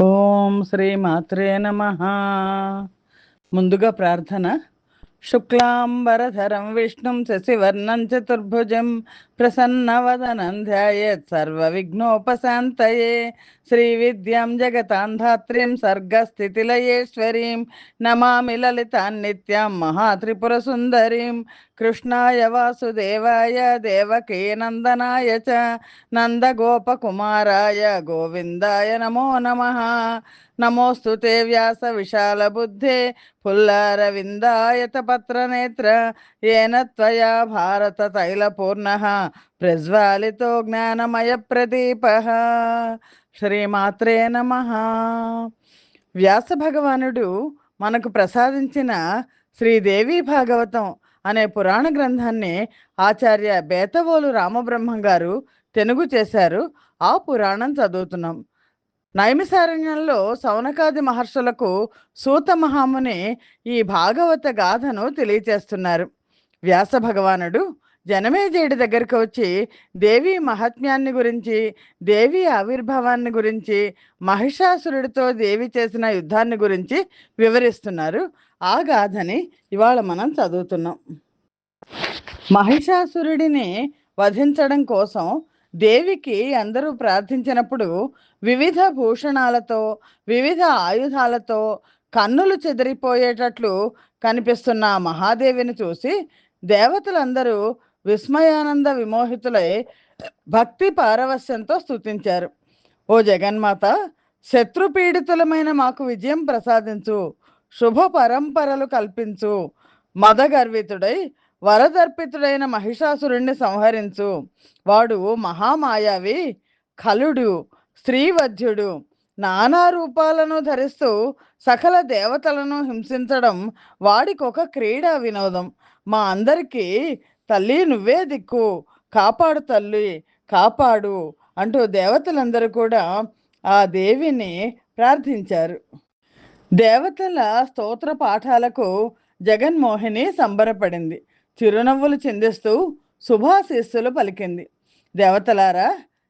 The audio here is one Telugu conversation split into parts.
ఓం శ్రీ మాత్రే నమః. ముందుగా ప్రార్థన. శుక్లాంబరధరం విష్ణుం శశివర్ణం చతుర్భుజం ప్రసన్నవదనం ధ్యాయేత్ సర్వవిఘ్నోపశాంతయే. శ్రీవిద్యాం జగతాంధాత్రీం సర్గస్థితిలయేశ్వరీం నమామి లలితాం నిత్యాం మహాత్రిపురసుందరీం. కృష్ణాయ వాసుదేవాయ దేవకీ నందనాయ చ నందగోపకుమారాయ గోవిందాయ నమో నమః. నమోస్తుతే వ్యాస విశాల బుద్ధే పుల్లారవిందాయత పత్రనేత్ర ఏన త్వయా భారత తైలపూర్ణః ప్రజ్వాలితో జ్ఞానమయ ప్రదీపః. శ్రీమాత్రే నమః. వ్యాస భగవానుడు మనకు ప్రసాదించిన శ్రీదేవి భాగవతం అనే పురాణ గ్రంథాన్ని ఆచార్య బేతవోలు రామబ్రహ్మం గారు తెనుగు చేశారు. ఆ పురాణం చదువుతున్నాం. నైమిసారణ్యంలో సౌనకాది మహర్షులకు సూత మహాముని ఈ భాగవత గాథను తెలియచేస్తున్నారు. వ్యాస భగవానుడు జనమేజయుడి దగ్గరికి వచ్చి దేవి మహాత్మ్యాన్ని గురించి, దేవి ఆవిర్భావాన్ని గురించి, మహిషాసురుడితో దేవి చేసిన యుద్ధాన్ని గురించి వివరిస్తున్నారు. ఆ గాథని ఇవాళ మనం చదువుతున్నాం. మహిషాసురుడిని వధించడం కోసం దేవికి అందరూ ప్రార్థించినప్పుడు వివిధ భూషణాలతో, వివిధ ఆయుధాలతో కన్నులు చెదిరిపోయేటట్లు కనిపిస్తున్న మహాదేవిని చూసి దేవతలందరూ విస్మయానంద విమోహితులై భక్తి పారవస్యంతో స్తుతించారు. ఓ జగన్మాత, శత్రుపీడితులమైన మాకు విజయం ప్రసాదించు, శుభ పరంపరలు కల్పించు, మదగర్వితుడై వరదర్పితుడైన మహిషాసురుణ్ణి సంహరించు. వాడు మహామాయావి, ఖలుడు, స్త్రీవధ్యుడు, నానా రూపాలను ధరిస్తూ సకల దేవతలను హింసించడం వాడికొక క్రీడా వినోదం. మా అందరికీ తల్లి నువ్వే దిక్కు, కాపాడు తల్లి, కాపాడు అంటూ దేవతలందరూ కూడా ఆ దేవిని ప్రార్థించారు. దేవతల స్తోత్ర పాఠాలకు జగన్మోహిని సంబరపడింది. చిరునవ్వులు చిందిస్తూ శుభాశీస్సులు పలికింది. దేవతలారా,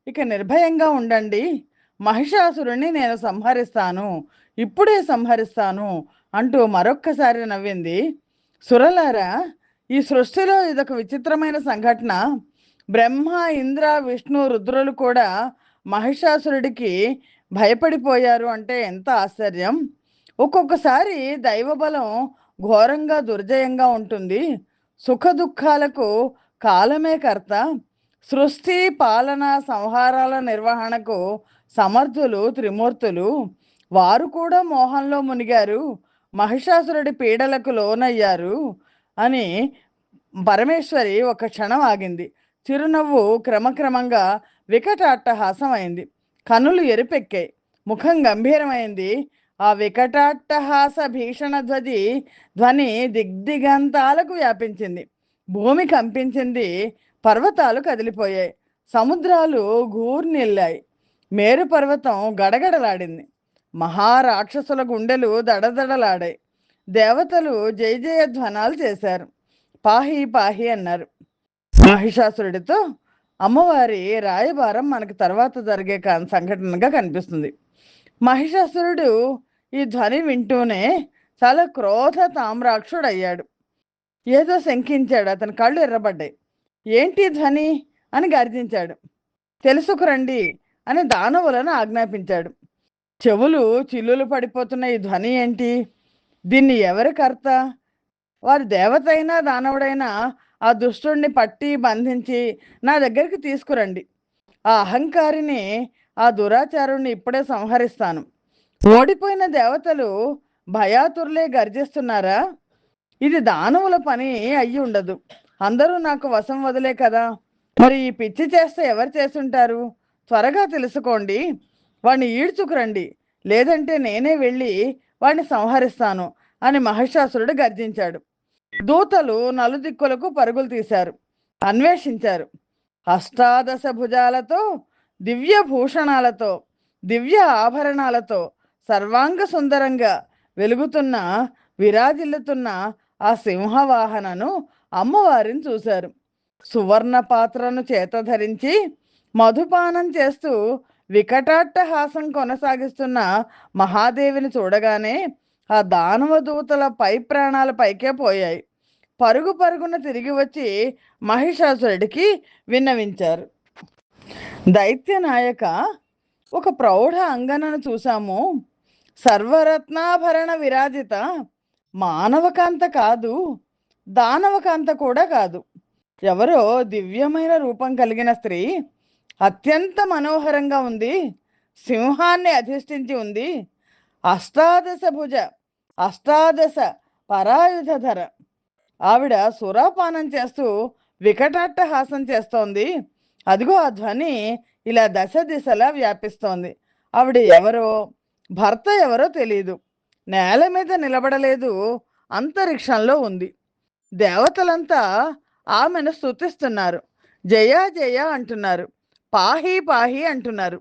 ఇక నిర్భయంగా ఉండండి. మహిషాసురుణ్ణి నేను సంహరిస్తాను, ఇప్పుడే సంహరిస్తాను అంటూ మరొక్కసారి నవ్వింది. సురలారా, ఈ సృష్టిలో ఇదొక విచిత్రమైన సంఘటన. బ్రహ్మ, ఇంద్ర, విష్ణు, రుద్రులు కూడా మహిషాసురుడికి భయపడిపోయారు అంటే ఎంత ఆశ్చర్యం. ఒక్కొక్కసారి దైవబలం ఘోరంగా దుర్జయంగా ఉంటుంది. సుఖ దుఃఖాలకు కాలమే కర్త. సృష్టి, పాలన, సంహారాల నిర్వహణకు సమర్థులు త్రిమూర్తులు. వారు కూడా మోహంలో మునిగారు, మహిషాసురుడి పీడలకు లోనయ్యారు అని పరమేశ్వరి ఒక క్షణం ఆగింది. చిరునవ్వు క్రమక్రమంగా వికటాట్టహాసం అయింది. కనులు ఎరుపెక్కాయి, ముఖం గంభీరమైంది. ఆ వికటాట్టహాస భీషణ ధ్వని దిగ్దిగంతాలకు వ్యాపించింది. భూమి కంపించింది, పర్వతాలు కదిలిపోయాయి, సముద్రాలు గూర్నిల్లాయి, మేరు పర్వతం గడగడలాడింది, మహారాక్షసుల గుండెలు దడదడలాడాయి. దేవతలు జయ జయ ధ్వనాలు చేశారు, పాహి పాహి అన్నారు. మహిషాసురుడితో అమ్మవారి రాయబారం మనకు తర్వాత జరిగే సంఘటనగా కనిపిస్తుంది. మహిషాసురుడు ఈ ధ్వని వింటూనే చాలా క్రోధ తామ్రాక్షుడు అయ్యాడు. ఏదో శంకించాడు. అతని కళ్ళు ఎర్రబడ్డాయి. ఏంటి ధ్వని అని గర్జించాడు. తెలుసుకురండి అని దానవులను ఆజ్ఞాపించాడు. చెవులు చిల్లులు పడిపోతున్న ఈ ధ్వని ఏంటి? దీన్ని ఎవరి కర్త? వారి దేవత అయినా దానవుడైనా ఆ దుష్టుడిని పట్టి బంధించి నా దగ్గరికి తీసుకురండి. ఆ అహంకారిని, ఆ దురాచారుణ్ణి ఇప్పుడే సంహరిస్తాను. ఓడిపోయిన దేవతలు భయాతురులే గర్జిస్తున్నారా? ఇది దానవుల పని అయ్యి ఉండదు. అందరూ నాకు వశం వదిలే కదా. మరి ఈ పిచ్చి చేస్తే ఎవరు చేసుంటారు? త్వరగా తెలుసుకోండి, వాడిని ఈడ్చుకురండి, లేదంటే నేనే వెళ్ళి వాడిని సంహరిస్తాను అని మహిషాసురుడు గర్జించాడు. దూతలు నలుదిక్కులకు పరుగులు తీశారు, అన్వేషించారు. అష్టాదశ భుజాలతో, దివ్య భూషణాలతో, దివ్య ఆభరణాలతో సర్వాంగ సుందరంగా వెలుగుతున్న, విరాజిల్లుతున్న ఆ సింహవాహనను అమ్మవారిని చూశారు. సువర్ణ పాత్రను చేత ధరించి మధుపానం చేస్తూ వికటాట్టహాసం కొనసాగిస్తున్న మహాదేవిని చూడగానే ఆ దానవ దూతల పై ప్రాణాల పైకే పోయాయి. పరుగు పరుగున తిరిగి వచ్చి మహిషాసురుడికి విన్నవించారు. దైత్య నాయక, ఒక ప్రౌఢ అంగనను చూశాము. సర్వరత్నాభరణ విరాజిత, మానవకాంత కాదు, దానవకాంత కూడా కాదు. ఎవరో దివ్యమైన రూపం కలిగిన స్త్రీ, అత్యంత మనోహరంగా ఉంది. సింహాన్ని అధిష్ఠించి ఉంది. అష్టాదశ భుజ, అష్టాదశ పరాయుధర. ఆవిడ సురాపానం చేస్తూ వికటాట్టహాసం చేస్తోంది. అదిగో ఆ ధ్వని ఇలా దశ దిశలా వ్యాపిస్తోంది. ఆవిడ ఎవరో, భర్త ఎవరో తెలియదు. నేల మీద నిలబడలేదు, అంతరిక్షంలో ఉంది. దేవతలంతా ఆమెను స్తుతిస్తున్నారు. జయ జయ అంటున్నారు. పాహి పాహి అంటున్నారు.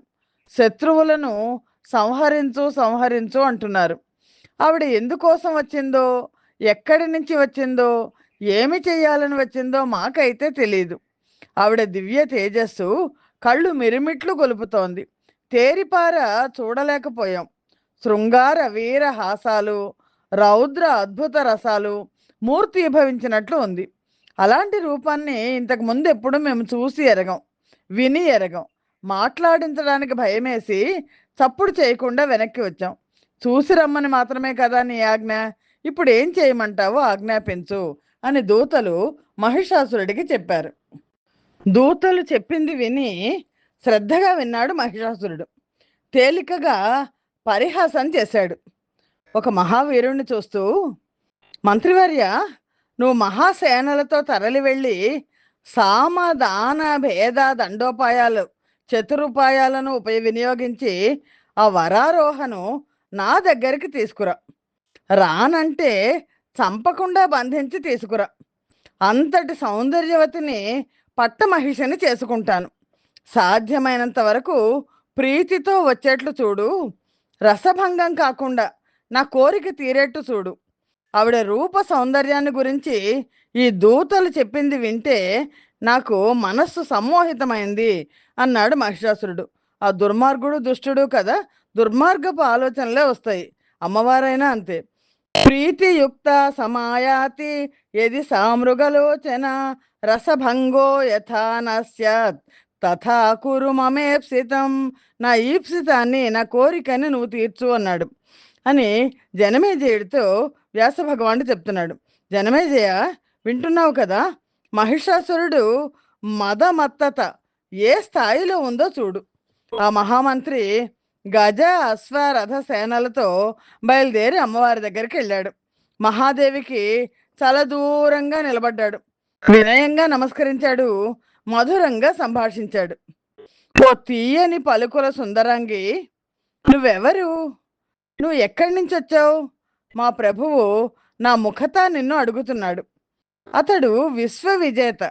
శత్రువులను సంహరించు సంహరించు అంటున్నారు. ఆవిడ ఎందుకోసం వచ్చిందో, ఎక్కడి నుంచి వచ్చిందో, ఏమి చేయాలని వచ్చిందో మాకైతే తెలియదు. ఆవిడ దివ్య తేజస్సు కళ్ళు మిరిమిట్లు గొలుపుతోంది. తేరిపార చూడలేకపోయాం. శృంగార వీర హాసాలు, రౌద్ర అద్భుత రసాలు మూర్తిభవించినట్లు ఉంది. అలాంటి రూపాన్ని ఇంతకు ముందు ఎప్పుడు మేము చూసి ఎరగం, విని ఎరగం. మాట్లాడించడానికి భయమేసి చప్పుడు చేయకుండా వెనక్కి వచ్చాం. చూసి రమ్మని మాత్రమే కదా నీ ఆజ్ఞ, ఇప్పుడు ఏం చేయమంటావో ఆజ్ఞాపించు అని దూతలు మహిషాసురుడికి చెప్పారు. దూతలు చెప్పింది విని శ్రద్ధగా విన్నాడు మహిషాసురుడు. తేలికగా పరిహాసం చేశాడు. ఒక మహావీరుణ్ణి చూస్తూ, మంత్రివర్య, నువ్వు మహాసేనలతో తరలి వెళ్ళి సామదాన భేద దండోపాయాలు చతురుపాయాలను వినియోగించి ఆ వరారోహను నా దగ్గరికి తీసుకురా. రానంటే చంపకుండా బంధించి తీసుకురా. అంతటి సౌందర్యవతిని పట్టమహిషని చేసుకుంటాను. సాధ్యమైనంత వరకు ప్రీతితో వచ్చేట్లు చూడు. రసభంగం కాకుండా నా కోరిక తీరేట్టు చూడు. ఆవిడ రూప సౌందర్యాన్ని గురించి ఈ దూతలు చెప్పింది వింటే నాకు మనస్సు సమ్మోహితమైంది అన్నాడు మహిషాసురుడు. ఆ దుర్మార్గుడు దుష్టుడు కదా, దుర్మార్గపు ఆలోచనలే వస్తాయి. అమ్మవారైనా అంతే. ప్రీతియుక్త సమాయాతి యది సామృగలోచన రసభంగో యథా నస్యాత్ తథా కురు మమేప్సితం. నా ఈప్సితాన్ని, నా కోరికని నువ్వు తీర్చు అన్నాడు అని జనమేజయుడితో వ్యాస భగవానుడు చెప్తున్నాడు. జనమేజయ, వింటున్నావు కదా, మహిషాసురుడు మదమత్తత ఏ స్థాయిలో ఉందో చూడు. ఆ మహామంత్రి గజ అశ్వ రథ సేనలతో బయలుదేరి అమ్మవారి దగ్గరికి వెళ్ళాడు. మహాదేవికి చాలా దూరంగా నిలబడ్డాడు. వినయంగా నమస్కరించాడు. మధురంగా సంభాషించాడు. ఓ తీయని పలుకుల సుందరాంగి, నువ్వెవరు? నువ్వు ఎక్కడి నుంచి వచ్చావు? మా ప్రభువు నా ముఖతా నిన్ను అడుగుతున్నాడు. అతడు విశ్వ విజేత.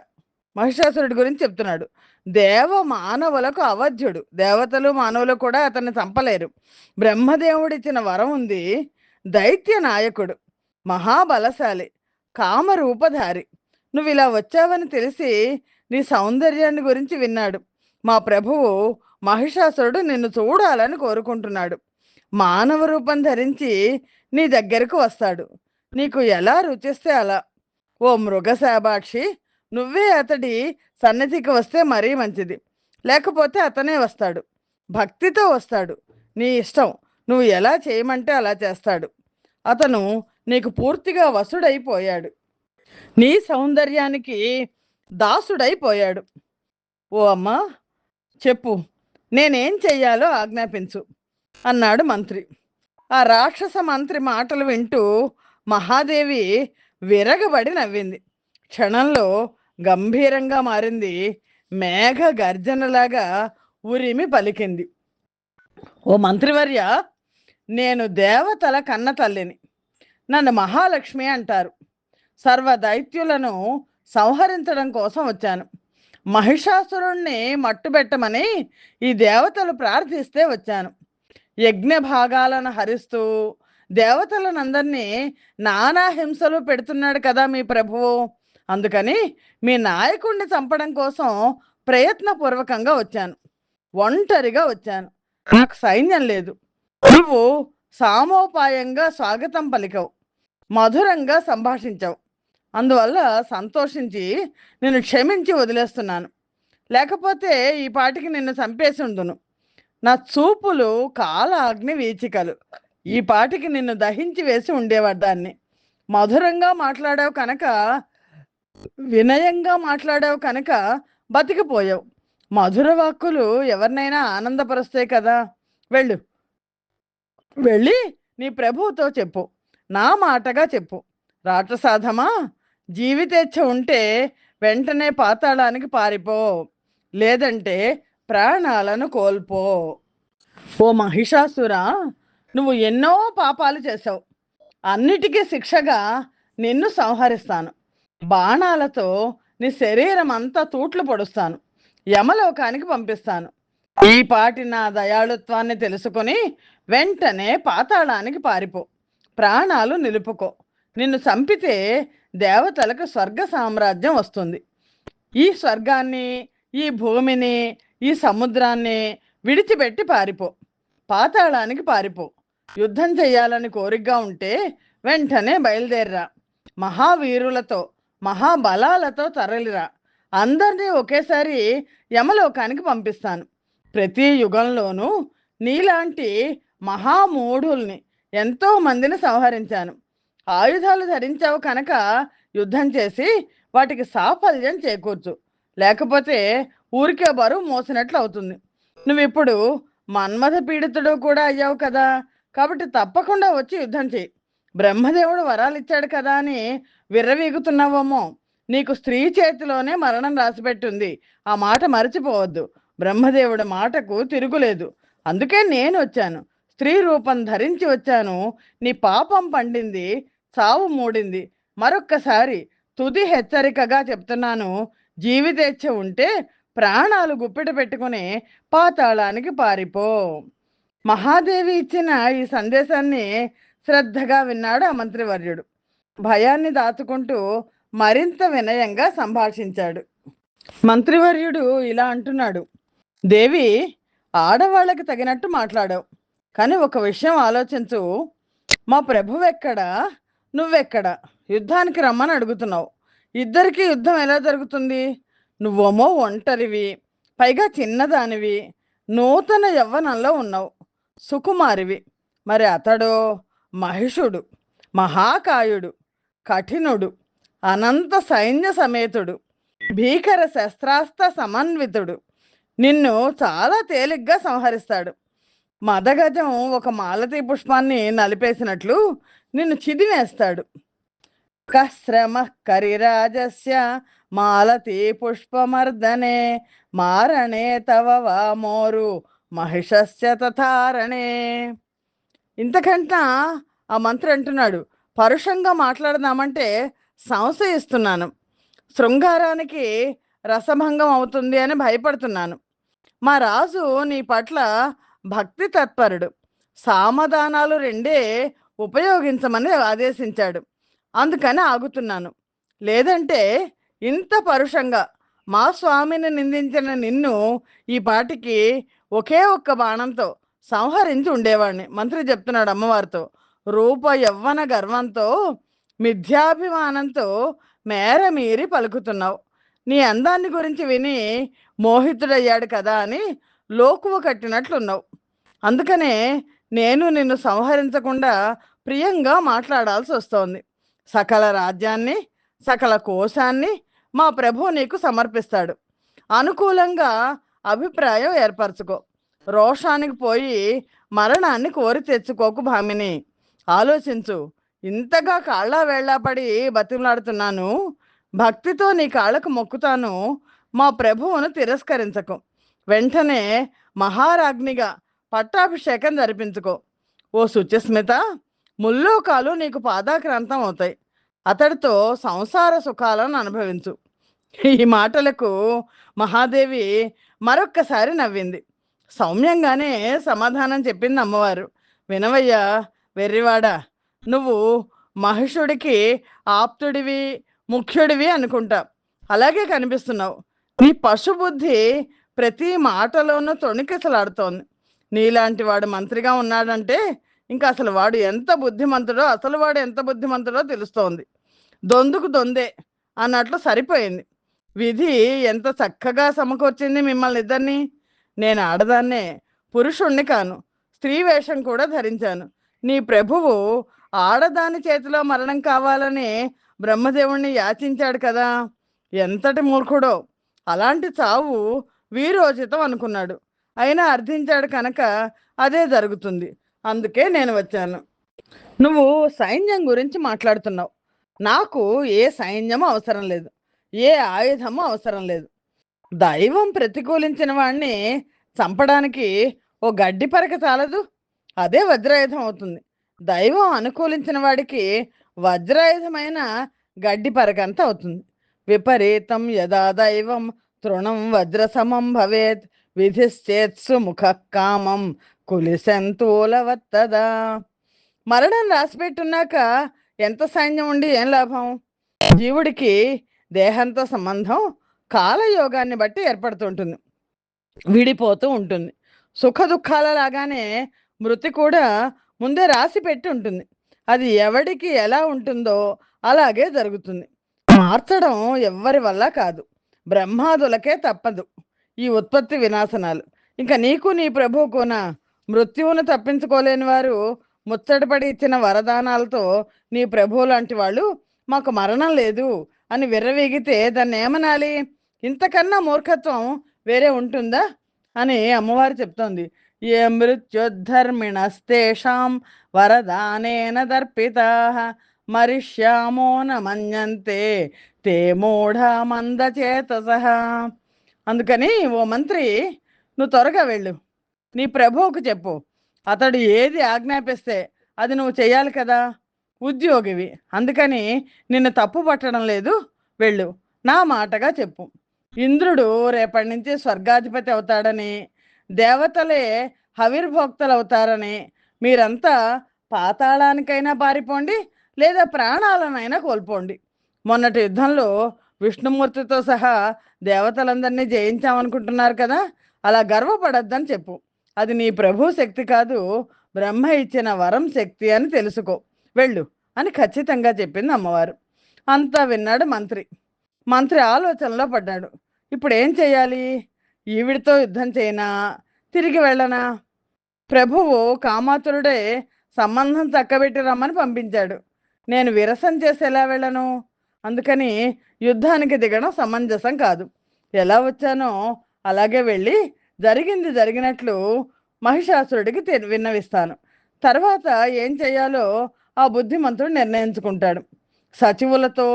మహిషాసురుడి గురించి చెప్తున్నాడు. దేవ మానవులకు అవధ్యుడు. దేవతలు మానవులు కూడా అతన్ని చంపలేరు. బ్రహ్మదేవుడిచ్చిన వరం ఉంది. దైత్య నాయకుడు, మహాబలశాలి, కామరూపధారి. నువ్వు ఇలా వచ్చావని తెలిసి నీ సౌందర్యాన్ని గురించి విన్నాడు. మా ప్రభువు మహిషాసురుడు నిన్ను చూడాలని కోరుకుంటున్నాడు. మానవ రూపం ధరించి నీ దగ్గరకు వస్తాడు. నీకు ఎలా రుచిస్తే అలా. ఓ మృగశాభాక్షి, నువ్వే అతడి సన్నిధికి వస్తే మరీ మంచిది. లేకపోతే అతనే వస్తాడు. భక్తితో వస్తాడు. నీ ఇష్టం, నువ్వు ఎలా చేయమంటే అలా చేస్తాడు. అతను నీకు పూర్తిగా వసుడైపోయాడు. నీ సౌందర్యానికి దాసుడైపోయాడు. ఓ అమ్మా, చెప్పు, నేనేం చెయ్యాలో ఆజ్ఞాపించు అన్నాడు మంత్రి. ఆ రాక్షస మంత్రి మాటలు వింటూ మహాదేవి విరగబడి నవ్వింది. క్షణంలో గంభీరంగా మారింది. మేఘ గర్జనలాగా ఉరిమి పలికింది. ఓ మంత్రివర్య, నేను దేవతల కన్న తల్లిని. నన్ను మహాలక్ష్మి అంటారు. సర్వ దైత్యులను సంహరించడం కోసం వచ్చాను. మహిషాసురుణ్ణి మట్టుబెట్టమని ఈ దేవతలు ప్రార్థిస్తే వచ్చాను. యజ్ఞ భాగాలను హరిస్తూ దేవతలనందరినీ నానా హింసలు పెడుతున్నాడు కదా మీ ప్రభువు. అందుకని మీ నాయకుడిని చంపడం కోసం ప్రయత్నపూర్వకంగా వచ్చాను. ఒంటరిగా వచ్చాను. నాకు సైన్యం లేదు. నువ్వు సామోపాయంగా స్వాగతం పలికావు, మధురంగా సంభాషించావు. అందువల్ల సంతోషించి నిన్ను క్షమించి వదిలేస్తున్నాను. లేకపోతే ఈ పాటికి నిన్ను చంపేసి ఉండును. నా చూపులు కాల అగ్ని వీచికలు. ఈ పాటికి నిన్ను దహించి వేసి ఉండేవాడాన్ని. మధురంగా మాట్లాడావు కనుక, వినయంగా మాట్లాడావు కనుక బతికిపోయావు. మధుర వాక్కులు ఎవరినైనా ఆనందపరుస్తాయి కదా. వెళ్ళు, వెళ్ళి నీ ప్రభువుతో చెప్పు, నా మాటగా చెప్పు. రాక్షసాధమా, జీవితేచ్ఛ ఉంటే వెంటనే పాతాళానికి పారిపో, లేదంటే ప్రాణాలను కోల్పో. ఓ మహిషాసురా, నువ్వు ఎన్నో పాపాలు చేశావు. అన్నిటికీ శిక్షగా నిన్ను సంహరిస్తాను. బాణాలతో నీ శరీరం అంతా తూట్లు పొడుస్తాను, యమలోకానికి పంపిస్తాను. ఈ పాటి నా దయాళుత్వాన్ని తెలుసుకొని వెంటనే పాతాళానికి పారిపో, ప్రాణాలు నిలుపుకో. నిన్ను చంపితే దేవతలకు స్వర్గ సామ్రాజ్యం వస్తుంది. ఈ స్వర్గాన్ని, ఈ భూమిని, ఈ సముద్రాన్ని విడిచిపెట్టి పారిపో, పాతాళానికి పారిపో. యుద్ధం చెయ్యాలని కోరికగా ఉంటే వెంటనే బయలుదేరిరా. మహావీరులతో, మహాబలాలతో తరలిరా. అందరినీ ఒకేసారి యమలోకానికి పంపిస్తాను. ప్రతి యుగంలోనూ నీలాంటి మహామూఢుల్ని ఎంతో మందిని సంహరించాను. ఆయుధాలు ధరించావు కనుక యుద్ధం చేసి వాటికి సాఫల్యం చేకూర్చు, లేకపోతే ఊరికే బరువు మోసినట్లు అవుతుంది. నువ్విప్పుడు మన్మథ పీడితుడు కూడా అయ్యావు కదా, కాబట్టి తప్పకుండా వచ్చి యుద్ధం చేయి. బ్రహ్మదేవుడు వరాలు ఇచ్చాడు కదా అని విర్రవీగుతున్నావేమో. నీకు స్త్రీ చేతిలోనే మరణం రాసిపెట్టుంది, ఆ మాట మరచిపోవద్దు. బ్రహ్మదేవుడి మాటకు తిరుగులేదు. అందుకే నేను వచ్చాను, స్త్రీ రూపం ధరించి వచ్చాను. నీ పాపం పండింది, చావు మూడింది. మరొక్కసారి తుది హెచ్చరికగా చెప్తున్నాను, జీవితేచ్ఛ ఉంటే ప్రాణాలు గుప్పిట పెట్టుకుని పాతాళానికి పారిపో. మహాదేవి ఇచ్చిన ఈ సందేశాన్ని శ్రద్ధగా విన్నాడు ఆ మంత్రివర్యుడు. భయాన్ని దాచుకుంటూ మరింత వినయంగా సంభాషించాడు. మంత్రివర్యుడు ఇలా అంటున్నాడు: దేవి, ఆడవాళ్ళకి తగినట్టు మాట్లాడావు, కానీ ఒక విషయం ఆలోచించు. మా ప్రభువెక్కడా, నువ్వెక్కడా? యుద్ధానికి రమ్మని అడుగుతున్నావు. ఇద్దరికి యుద్ధం ఎలా జరుగుతుంది? నువ్వేమో ఒంటరివి, పైగా చిన్నదానివి, నూతన యవ్వనంలో ఉన్నావు, సుకుమారివి. మరి అతడో మహిషుడు, మహాకాయుడు, కఠినుడు, అనంత సైన్య సమేతుడు, భీకర శస్త్రాస్త్ర సమన్వితుడు. నిన్ను చాలా తేలిగ్గా సంహరిస్తాడు. మదగజం ఒక మాలతీ పుష్పాన్ని నలిపేసినట్లు నిన్ను చిదివేస్తాడు. కశ్రమ కరిరాజస్య మాలతీ పుష్పమర్దనే మారణే తవ వామోరు మహిషస్య తథారణే. ఇంతకంటా ఆ మంత్రి అంటున్నాడు: పరుషంగా మాట్లాడదామంటే సంశయిస్తున్నాను, శృంగారానికి రసభంగం అవుతుంది అని భయపడుతున్నాను. మా రాజు నీ పట్ల భక్తి తత్పరుడు, సామధానాలు రెండే ఉపయోగించమని ఆదేశించాడు. అందుకని ఆగుతున్నాను. లేదంటే ఇంత పరుషంగా మా స్వామిని నిందించిన నిన్ను ఈ పాటికి ఒకే ఒక్క బాణంతో సంహరించి ఉండేవాడిని. మంత్రి చెప్తున్నాడు అమ్మవారితో. రూప యవ్వన గర్వంతో, మిథ్యాభిమానంతో మేర మీరి పలుకుతున్నావు. నీ అందాన్ని గురించి విని మోహితుడయ్యాడు కదా అని లోకువ కట్టినట్లున్నావు. అందుకనే నేను నిన్ను సంహరించకుండా ప్రియంగా మాట్లాడాల్సి వస్తోంది. సకల రాజ్యాన్ని, సకల కోశాన్ని మా ప్రభు నీకు సమర్పిస్తాడు. అనుకూలంగా అభిప్రాయం ఏర్పరచుకో. రోషానికి పోయి మరణాన్ని కోరి తెచ్చుకోకు భామిని. ఆలోచించు. ఇంతగా కాళ్ళ వేళ్లాపడి బతిమలాడుతున్నాను, భక్తితో నీ కాళ్ళకు మొక్కుతాను. మా ప్రభువును తిరస్కరించకు. వెంటనే మహారాజ్ఞిగా పట్టాభిషేకం జరిపించుకో. ఓ శుచిస్మిత, ముల్లోకాలు నీకు పాదాక్రాంతం అవుతాయి. అతడితో సంసార సుఖాలను అనుభవించు. ఈ మాటలకు మహాదేవి మరొక్కసారి నవ్వింది. సౌమ్యంగానే సమాధానం చెప్పింది అమ్మవారు. వినవయ్యా వెర్రివాడా, నువ్వు మహిషుడికి ఆప్తుడివి, ముఖ్యుడివి అనుకుంటా. అలాగే కనిపిస్తున్నావు. నీ పశుబుద్ధి ప్రతి మాటలోనూ తొణికిసలాడుతోంది. నీలాంటి వాడు మంత్రిగా ఉన్నాడంటే ఇంకా అసలు వాడు ఎంత బుద్ధిమంతుడో, అసలు వాడు ఎంత బుద్ధిమంతుడో తెలుస్తోంది. దొందుకు దొందే అన్నట్లు సరిపోయింది. విధి ఎంత చక్కగా సమకూర్చింది మిమ్మల్ని ఇద్దరిని. నేను ఆడదాన్నే, పురుషుణ్ణి కాను, స్త్రీ వేషం కూడా ధరించాను. నీ ప్రభువు ఆడదాని చేతిలో మరణం కావాలని బ్రహ్మదేవుణ్ణి యాచించాడు కదా. ఎంతటి మూర్ఖుడో! అలాంటి చావు వీరోచితం అనుకున్నాడు. అయినా అర్థించాడు కనుక అదే జరుగుతుంది. అందుకే నేను వచ్చాను. నువ్వు సైన్యం గురించి మాట్లాడుతున్నావు. నాకు ఏ సైన్యము అవసరం లేదు, ఏ ఆయుధము అవసరం లేదు. దైవం ప్రతికూలించిన వాణ్ణి చంపడానికి ఓ గడ్డి పరక చాలదు, అదే వజ్రాయుధం అవుతుంది. దైవం అనుకూలించిన వాడికి వజ్రాయుధమైన గడ్డి పరక అంత అవుతుంది. విపరీతం యదా దైవం తృణం వజ్రసమం భవేత్ విధిశ్చేత్సు ముఖ కామం కులిసెంతూలవత్తదా. మరణం రాసిపెట్టున్నాక ఎంత సైన్యం ఉండి ఏం లాభం? జీవుడికి దేహంతో సంబంధం కాలయోగాన్ని బట్టి ఏర్పడుతుంటుంది, విడిపోతూ ఉంటుంది. సుఖ దుఃఖాల లాగానే మృతి కూడా ముందే రాసి పెట్టి ఉంటుంది. అది ఎవడికి ఎలా ఉంటుందో అలాగే జరుగుతుంది. మార్చడం ఎవ్వరి వల్ల కాదు, బ్రహ్మాదులకే తప్పదు ఈ ఉత్పత్తి వినాశనాలు. ఇంకా నీకు నీ ప్రభువుకునా మృత్యువును తప్పించుకోలేని వారు ముచ్చటపడి ఇచ్చిన వరదానాలతో నీ ప్రభువు లాంటి వాళ్ళు మాకు మరణం లేదు అని విర్రవీగితే దాన్ని ఏమనాలి? ఇంతకన్నా మూర్ఖత్వం వేరే ఉంటుందా అని అమ్మవారు చెప్తోంది. ఏ మృత్యుద్ధర్మిణస్తేషాం వరదానేన దర్పితా మరిష్యామో న మన్యంతే తే మూఢ మందచేతసః. అందుకని ఓ మంత్రి, నువ్వు త్వరగా వెళ్ళు, నీ ప్రభువుకు చెప్పు. అతడు ఏది ఆజ్ఞాపిస్తే అది నువ్వు చెయ్యాలి కదా. ఉద్యోగివి, అందుకని నిన్ను తప్పు పట్టడం లేదు, వెళ్ళు. నా మాటగా చెప్పు. ఇంద్రుడు రేపటి నుంచి స్వర్గాధిపతి అవుతాడని, దేవతలే హవిర్భోక్తలు అవుతారని, మీరంతా పాతాళానికైనా పారిపోండి, లేదా ప్రాణాలనైనా కోల్పోండి. మొన్నటి యుద్ధంలో విష్ణుమూర్తితో సహా దేవతలందరినీ జయించామనుకుంటున్నారు కదా, అలా గర్వపడద్దని చెప్పు. అది నీ ప్రభు శక్తి కాదు, బ్రహ్మ ఇచ్చిన వరం శక్తి అని తెలుసుకో, వెళ్ళు అని ఖచ్చితంగా చెప్పింది అమ్మవారు. అంతా విన్నాడు మంత్రి. మంత్రి ఆలోచనలో పడ్డాడు. ఇప్పుడు ఏం చేయాలి? ఈవిడితో యుద్ధం చేయనా, తిరిగి వెళ్ళనా? ప్రభువు కామాతురుడే సంబంధం చక్కబెట్టి రమ్మని పంపించాడు. నేను విరసం చేసి ఎలా వెళ్ళను? అందుకని యుద్ధానికి దిగడం సమంజసం కాదు. ఎలా వచ్చానో అలాగే వెళ్ళి జరిగింది జరిగినట్లు మహిషాసురుడికి విన్నవిస్తాను. తర్వాత ఏం చేయాలో ఆ బుద్ధిమంతుడు నిర్ణయించుకుంటాడు. సచివులతో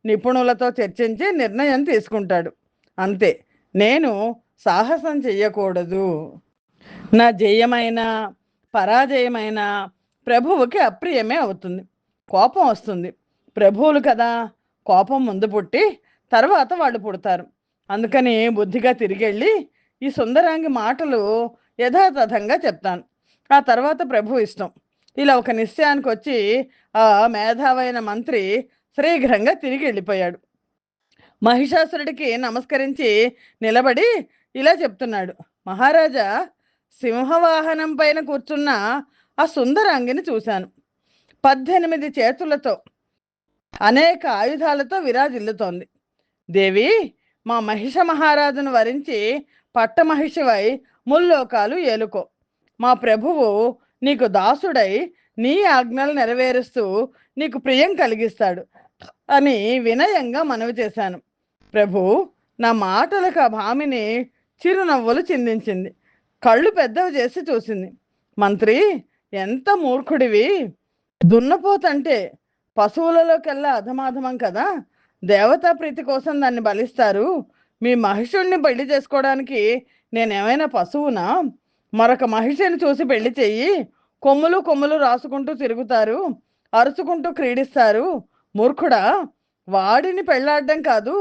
నిపుణులతో చర్చించి నిర్ణయం తీసుకుంటాడు. అంతే. నేను సాహసం చెయ్యకూడదు. నా జయమైన పరాజయమైన ప్రభువుకి అప్రియమే అవుతుంది, కోపం వస్తుంది. ప్రభువులు కదా, కోపం ముందు పుట్టి తర్వాత వాళ్ళు పుడతారు. అందుకని బుద్ధిగా తిరిగెళ్ళి ఈ సుందరాంగి మాటలు యథాతథంగా చెప్తాను. ఆ తర్వాత ప్రభు ఇష్టం. ఇలా ఒక నిశ్చయానికి వచ్చి ఆ మేధావైన మంత్రి శీఘ్రంగా తిరిగి వెళ్ళిపోయాడు. మహిషాసురుడికి నమస్కరించి నిలబడి ఇలా చెప్తున్నాడు. మహారాజా, సింహవాహనం పైన కూర్చున్న ఆ సుందరాంగిని చూశాను. 18 చేతులతో అనేక ఆయుధాలతో విరాజిల్లుతోంది. దేవి, మా మహిష మహారాజును వరించి పట్టమహిషివై ముల్లోకాలు ఏలుకో. మా ప్రభువు నీకు దాసుడై నీ ఆజ్ఞలు నెరవేరుస్తూ నీకు ప్రియం కలిగిస్తాడు అని వినయంగా మనవి చేశాను. ప్రభు, నా మాటలకు ఆ భామిని చిరునవ్వులు చిందించింది, కళ్ళు పెద్దవి చేసి చూసింది. మంత్రి, ఎంత మూర్ఖుడివి! దున్నపోతంటే పశువులలోకెల్లా అధమాధమం కదా, దేవతా ప్రీతి కోసం దాన్ని బలిస్తారు. మీ మహిషుణ్ణి పెళ్లి చేసుకోవడానికి నేనేమైనా పశువునా? మరొక మహిషిని చూసి పెళ్లి చెయ్యి. కొమ్ములు కొమ్ములు రాసుకుంటూ తిరుగుతారు, అరుచుకుంటూ క్రీడిస్తారు. మూర్ఖుడా, వాడిని పెళ్లాడడం కాదు,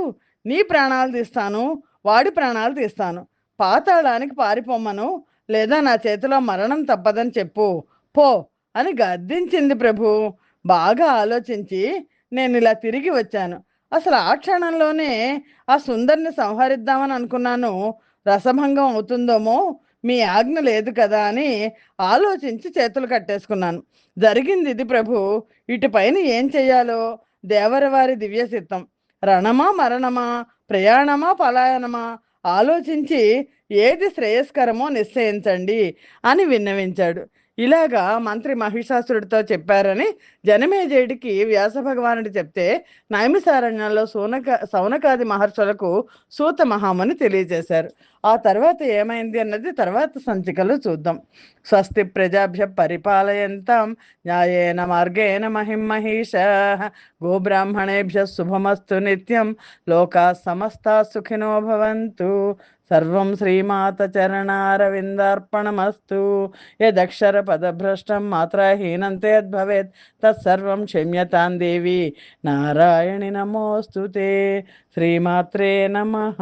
నీ ప్రాణాలు తీస్తాను, వాడి ప్రాణాలు తీస్తాను. పాతాళానికి పారిపోమ్మను, లేదా నా చేతిలో మరణం తప్పదని చెప్పు, పో అని గద్దించింది. ప్రభు బాగా ఆలోచించి నేను ఇలా తిరిగి వచ్చాను. అసలు ఆ క్షణంలోనే ఆ సుందరిని సంహరిద్దామని అనుకున్నాను. రసభంగం అవుతుందేమో, మీ ఆజ్ఞ లేదు కదా అని ఆలోచించి చేతులు కట్టేసుకున్నాను. జరిగింది ఇది ప్రభు. ఇటుపైన ఏం చెయ్యాలో దేవర వారి దివ్య చిత్తం. రణమా మరణమా, ప్రయాణమా పలాయనమా ఆలోచించి ఏది శ్రేయస్కరమో నిశ్చయించండి అని విన్నవించాడు. ఇలాగా మంత్రి మహిషాసురుడితో చెప్పారని జనమేజయుడికి వ్యాస భగవానుడు చెప్తే, నైమిసారణ్యంలో సౌనకాది మహర్షులకు సూత మహాముని తెలియజేశారు. ఆ తర్వాత ఏమైంది అన్నది తర్వాత సంచికలో చూద్దాం. స్వస్తి ప్రజాభ్య పరిపాలయంతాం న్యాయేన మార్గేణ మహిమహీషాః గోబ్రాహ్మణేభ్య శుభమస్తు నిత్యం లోకా సమస్తా సుఖినో భవంతు. సర్వం శ్రీమాత చరణారవిందార్పణమస్తు. యదక్షర పదభ్రష్టం మాత్రహీనం తేద్భవేత్ తత్సర్వం క్షమ్యతాం దేవి నారాయణి నమోస్తుతే. శ్రీమాత్రే నమః.